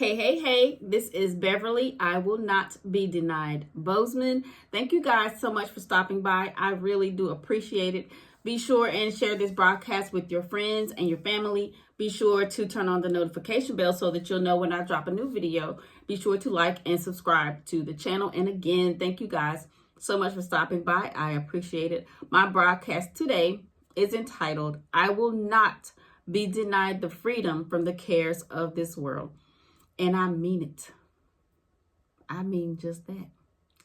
Hey, this is Beverly. I will not be denied. Bozeman, thank you guys so much for stopping by. I really do appreciate it. Be sure and share this broadcast with your friends and your family. Be sure to turn on the notification bell so that you'll know when I drop a new video. Be sure to like and subscribe to the channel. And again, thank you guys so much for stopping by. I appreciate it. My broadcast today is entitled, I Will Not Be Denied the Freedom from the Cares of This World. And I mean it. I mean just that.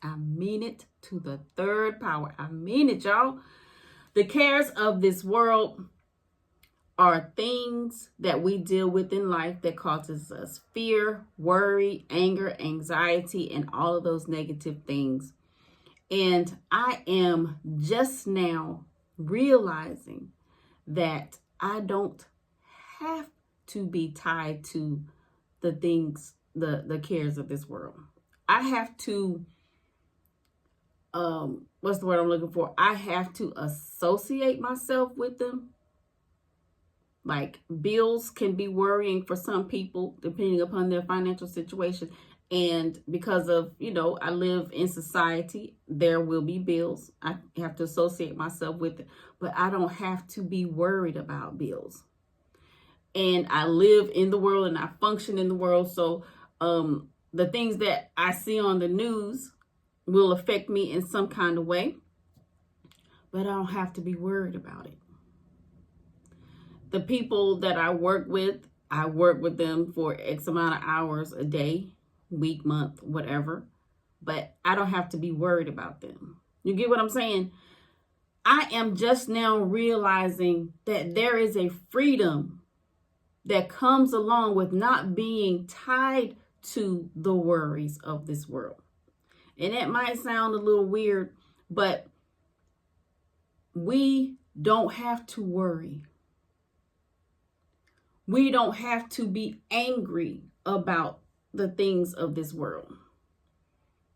I mean it to the third power. I mean it, y'all. The cares of this world are things that we deal with in life that causes us fear, worry, anger, anxiety, and all of those negative things. And I am just now realizing that I don't have to be tied to the things, the cares of this world. I have to, what's the word I'm looking for? I have to associate myself with them. Like bills can be worrying for some people depending upon their financial situation. And because of, I live in society, there will be bills. I have to associate myself with it, but I don't have to be worried about bills. And I live in the world and I function in the world. So the things that I see on the news will affect me in some kind of way, but I don't have to be worried about it. The people that I work with them for X amount of hours a day, week, month, whatever, but I don't have to be worried about them. You get what I'm saying? I am just now realizing that there is a freedom that comes along with not being tied to the worries of this world. And that might sound a little weird, but we don't have to worry. We don't have to be angry about the things of this world.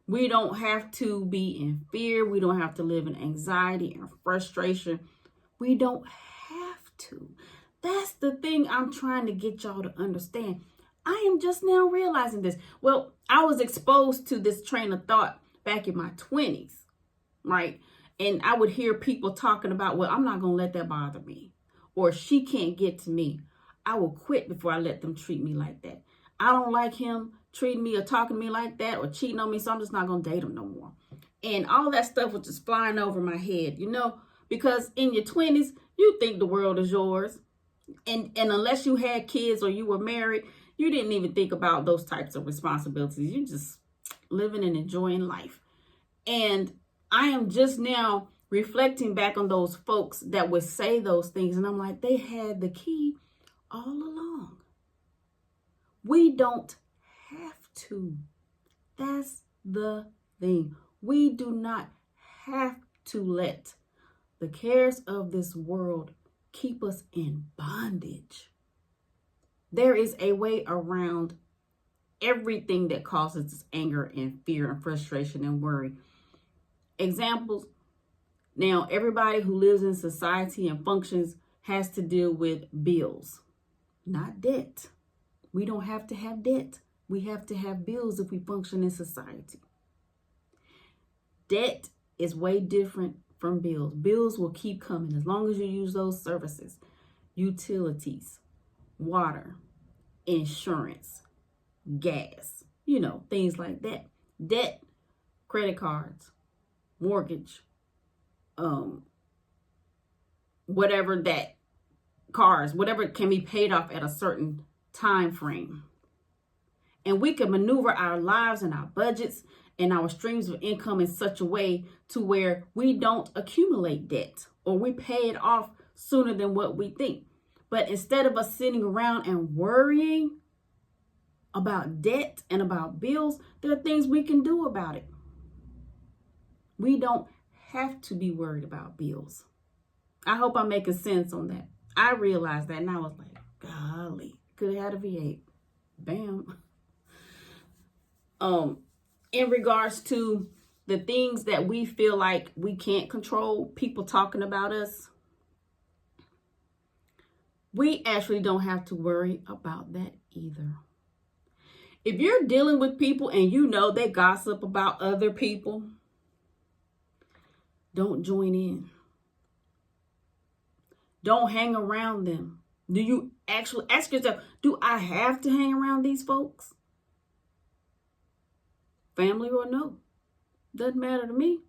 We don't have to be in fear. We don't have to live in anxiety and frustration. We don't have to. That's the thing I'm trying to get y'all to understand. I am just now realizing this. Well, I was exposed to this train of thought back in my 20s, right? And I would hear people talking about, well, I'm not going to let that bother me. Or she can't get to me. I will quit before I let them treat me like that. I don't like him treating me or talking to me like that or cheating on me, so I'm just not going to date him no more. And all that stuff was just flying over my head, because in your 20s, you think the world is yours. And unless you had kids or you were married, you didn't even think about those types of responsibilities. You just living and enjoying life. And I am just now reflecting back on those folks that would say those things. And I'm like, they had the key all along. We don't have to. That's the thing. We do not have to let the cares of this world keep us in bondage. There is a way around everything that causes us anger and fear and frustration and worry. Examples. Now, everybody who lives in society and functions has to deal with bills, not debt. We don't have to have debt. We have to have bills if we function in society. Debt is way different from bills. Bills will keep coming as long as you use those services, utilities, water, insurance, gas, things like that. Debt, credit cards, mortgage, whatever that cars, whatever can be paid off at a certain time frame. And we can maneuver our lives and our budgets and our streams of income in such a way to where we don't accumulate debt or we pay it off sooner than what we think. But instead of us sitting around and worrying about debt and about bills, there are things we can do about it. We don't have to be worried about bills. I hope I'm making sense on that. I realized that and I was like, golly, could have had a V8. Bam. In regards to the things that we feel like we can't control, people talking about us, we actually don't have to worry about that either. If you're dealing with people and you know they gossip about other people, don't join in. Don't hang around them. Do you actually ask yourself, do I have to hang around these folks? Family or no? Doesn't matter to me.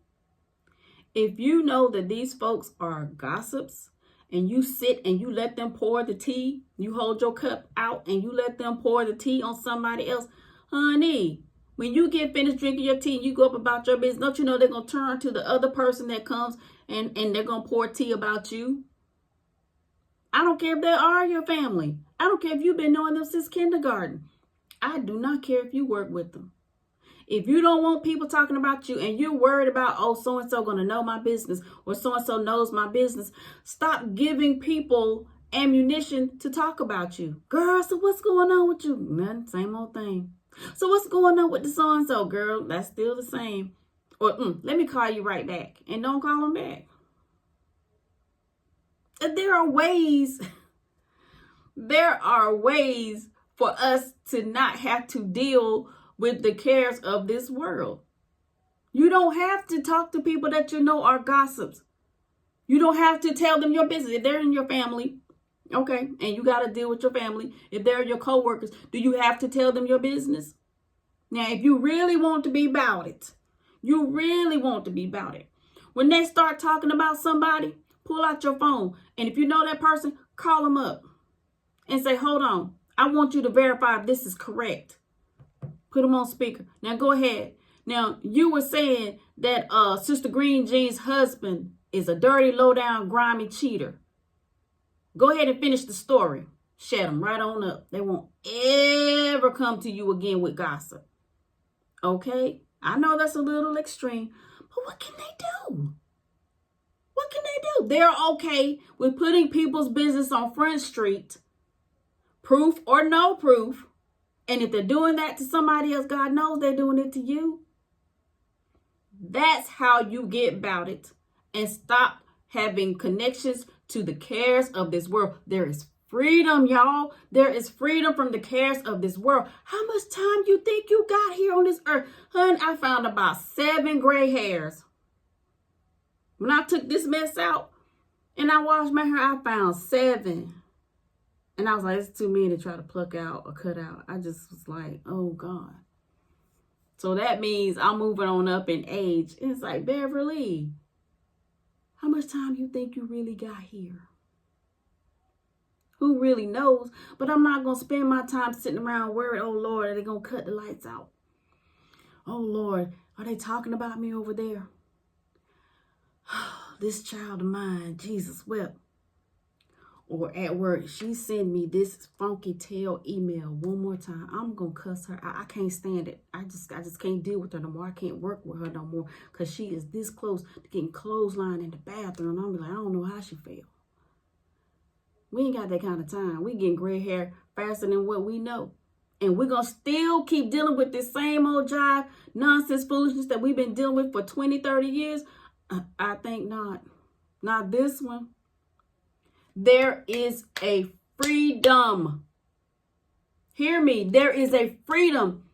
If you know that these folks are gossips and you sit and you let them pour the tea, you hold your cup out and you let them pour the tea on somebody else, honey, when you get finished drinking your tea and you go up about your business, don't you know they're going to turn to the other person that comes and they're going to pour tea about you? I don't care if they are your family. I don't care if you've been knowing them since kindergarten. I do not care if you work with them. If you don't want people talking about you and you're worried about, oh, so-and-so going to know my business or so-and-so knows my business, stop giving people ammunition to talk about you. Girl, so what's going on with you? Nothing, same old thing. So what's going on with the so-and-so, girl? That's still the same. Or let me call you right back. And don't call them back. There are ways for us to not have to deal with the cares of this world. You don't have to talk to people that you know are gossips. You don't have to tell them your business. If they're in your family, okay, and you got to deal with your family. If they're your coworkers, do you have to tell them your business? Now, if you really want to be about it, when they start talking about somebody, pull out your phone. And if you know that person, call them up and say, hold on, I want you to verify if this is correct. Put them on speaker. Now go ahead. Now you were saying that Sister Green Jean's husband is a dirty, low-down, grimy cheater. Go ahead and finish the story. Shut them right on up. They won't ever come to you again with gossip. Okay? I know that's a little extreme, but what can they do? What can they do? They're okay with putting people's business on Front Street, proof or no proof. And if they're doing that to somebody else, God knows they're doing it to you. That's how you get about it and stop having connections to the cares of this world. There is freedom, y'all. There is freedom from the cares of this world. How much time you think you got here on this earth? Hun, I found about 7 gray hairs. When I took this mess out and I washed my hair, I found 7. And I was like, it's too many to try to pluck out or cut out. I just was like, oh, God. So that means I'm moving on up in age. And it's like, Beverly, how much time you think you really got here? Who really knows? But I'm not going to spend my time sitting around worried, oh, Lord, are they going to cut the lights out? Oh, Lord, are they talking about me over there? This child of mine, Jesus wept. Or at work, she sent me this funky tail email one more time. I'm going to cuss her. I can't stand it. I just can't deal with her no more. I can't work with her no more because she is this close to getting clotheslined in the bathroom. I'm like, I don't know how she fell. We ain't got that kind of time. We getting gray hair faster than what we know. And we're going to still keep dealing with this same old jive, nonsense, foolishness that we've been dealing with for 20, 30 years. I think not. Not this one. There is a freedom. Hear me. There is a freedom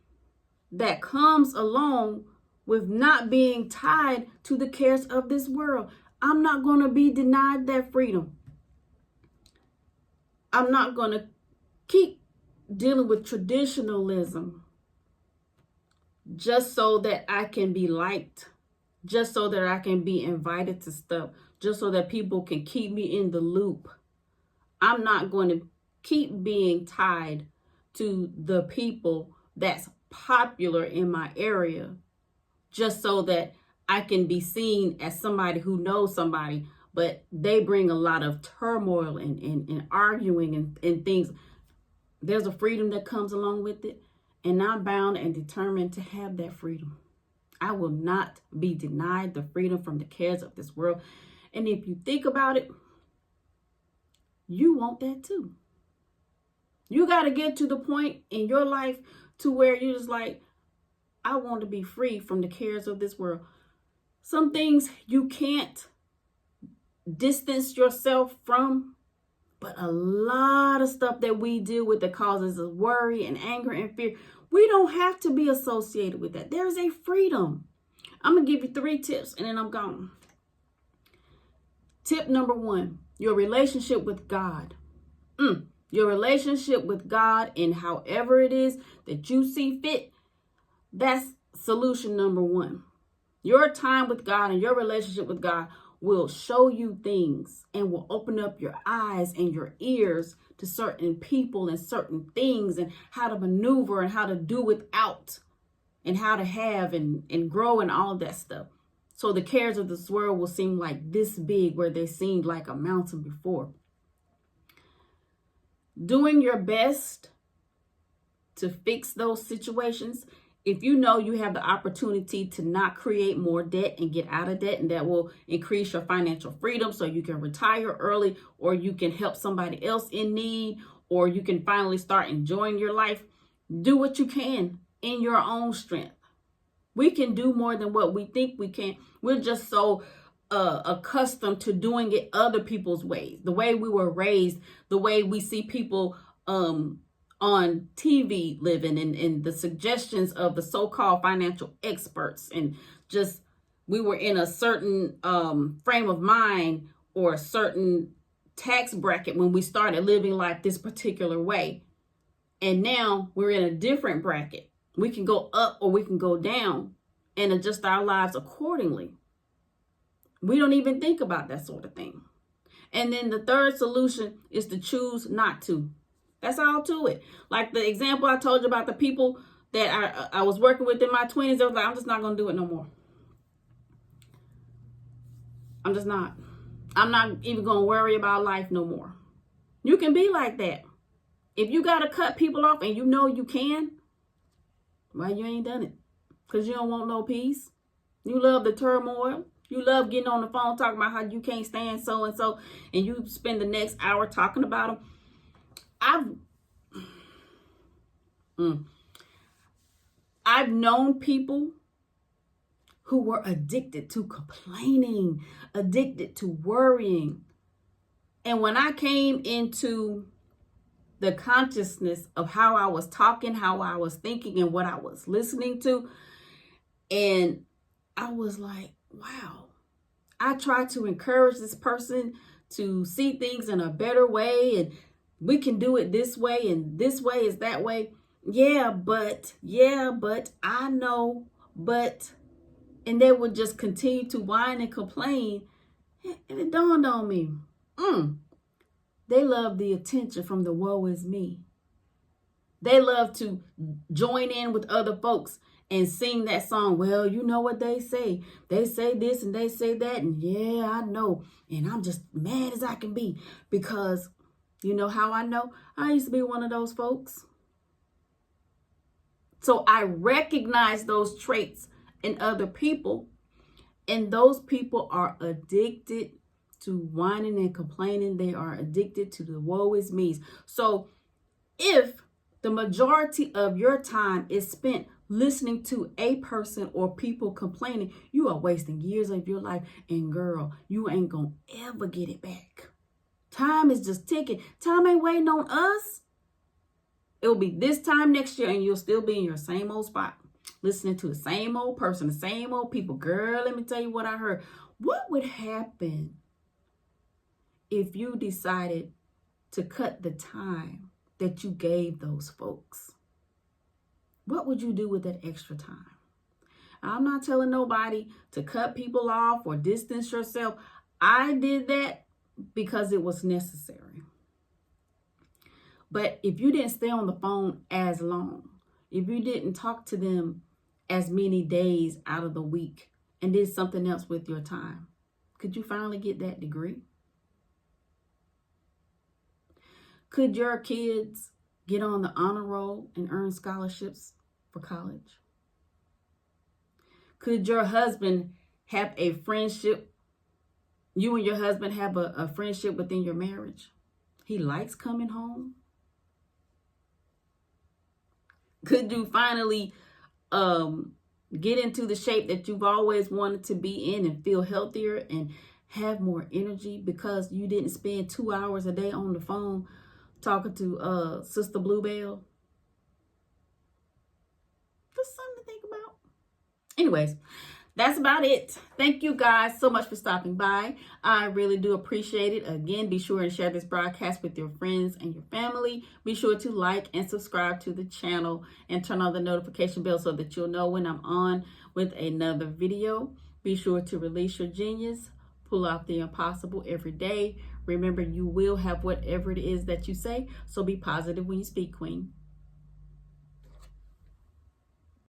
that comes along with not being tied to the cares of this world. I'm not going to be denied that freedom. I'm not going to keep dealing with traditionalism just so that I can be liked, just so that I can be invited to stuff, just so that people can keep me in the loop. I'm not going to keep being tied to the people that's popular in my area just so that I can be seen as somebody who knows somebody, but they bring a lot of turmoil and arguing and things. There's a freedom that comes along with it, and I'm bound and determined to have that freedom. I will not be denied the freedom from the cares of this world. And if you think about it, you want that too. You got to get to the point in your life to where you're just like, I want to be free from the cares of this world. Some things you can't distance yourself from. But a lot of stuff that we deal with that causes us worry and anger and fear, we don't have to be associated with that. There's a freedom. I'm going to give you 3 tips and then I'm gone. Tip number 1, your relationship with God. Your relationship with God, and however it is that you see fit, that's solution number 1. Your time with God and your relationship with God will show you things and will open up your eyes and your ears to certain people and certain things and how to maneuver and how to do without and how to have and grow and all of that stuff. So the cares of this world will seem like this big where they seemed like a mountain before. Doing your best to fix those situations. If you know you have the opportunity to not create more debt and get out of debt, and that will increase your financial freedom so you can retire early, or you can help somebody else in need, or you can finally start enjoying your life, do what you can in your own strength. We can do more than what we think we can. We're just so accustomed to doing it other people's ways, the way we were raised, the way we see people on TV living, and the suggestions of the so-called financial experts, and just we were in a certain frame of mind or a certain tax bracket when we started living life this particular way. And now we're in a different bracket. We can go up or we can go down and adjust our lives accordingly. We don't even think about that sort of thing. And then the third solution is to choose not to. That's all to it. Like the example I told you about the people that I was working with in my 20s, I was like, I'm just not going to do it no more. I'm just not. I'm not even going to worry about life no more. You can be like that. If you got to cut people off and you know you can, why you ain't done it? Because you don't want no peace. You love the turmoil. You love getting on the phone talking about how you can't stand so-and-so, and you spend the next hour talking about them. I've known people who were addicted to complaining, addicted to worrying. And when I came into the consciousness of how I was talking, how I was thinking, and what I was listening to, and I was like, wow. I try to encourage this person to see things in a better way, and we can do it this way, and this way is that way. Yeah, but I know, but, and they would just continue to whine and complain. And it dawned on me, they love the attention from the woe is me. They love to join in with other folks and sing that song. Well, you know what they say. They say this and they say that. And yeah, I know. And I'm just mad as I can be. Because you know how I know? I used to be one of those folks. So I recognize those traits in other people. And those people are addicted to whining and complaining. They are addicted to the woe is me's. So if the majority of your time is spent listening to a person or people complaining, you are wasting years of your life. And girl, you ain't gonna ever get it back. Time is just ticking. Time ain't waiting on us. It will be this time next year and you'll still be in your same old spot, listening to the same old person, the same old people. Girl, let me tell you what I heard. What would happen if you decided to cut the time that you gave those folks? What would you do with that extra time? I'm not telling nobody to cut people off or distance yourself. I did that because it was necessary. But if you didn't stay on the phone as long, if you didn't talk to them as many days out of the week and did something else with your time, could you finally get that degree? Could your kids get on the honor roll and earn scholarships for college? Could your husband have a friendship? You and your husband have a friendship within your marriage. He likes coming home. Could you finally get into the shape that you've always wanted to be in and feel healthier and have more energy because you didn't spend 2 hours a day on the phone talking to Sister Bluebell? Just something to think about. Anyways, that's about it. Thank you guys so much for stopping by. I really do appreciate it. Again, be sure and share this broadcast with your friends and your family. Be sure to like and subscribe to the channel and turn on the notification bell so that you'll know when I'm on with another video. Be sure to release your genius. Pull out the impossible every day. Remember, you will have whatever it is that you say. So be positive when you speak, Queen.